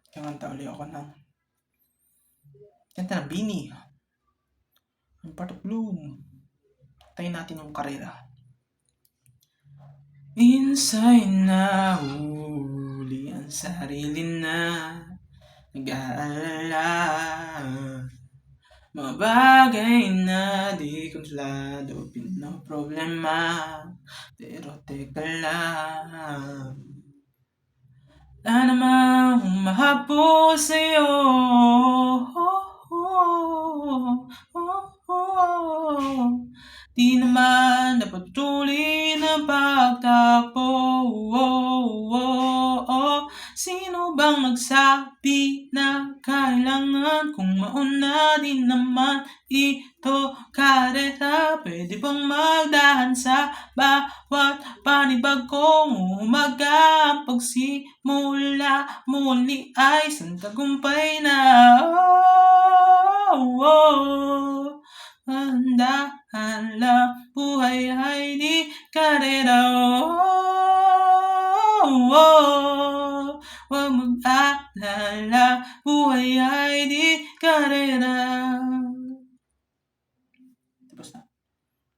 Kakanta uli ako ng kanta ng Bini. Ang Part of Bloom. Tayo natin yung karera. Minsan nahuli ang sarili na nag-aalala. Mga bagay na di kontrolado, pinoproblema. Pero teka lang, wala namang humahabol sa'yo. Di naman napatuloy ng pagtakbo. Sino bang nagsabi na kailangan kung mauna din naman ito karera? Pwede bang magdahan sa bawat panibagong umaga? Ang pagsimula muli ay isang tagumpay na. Dahan lang, buhay ay di karera. Huwag mag-alala, buhay ay di karera.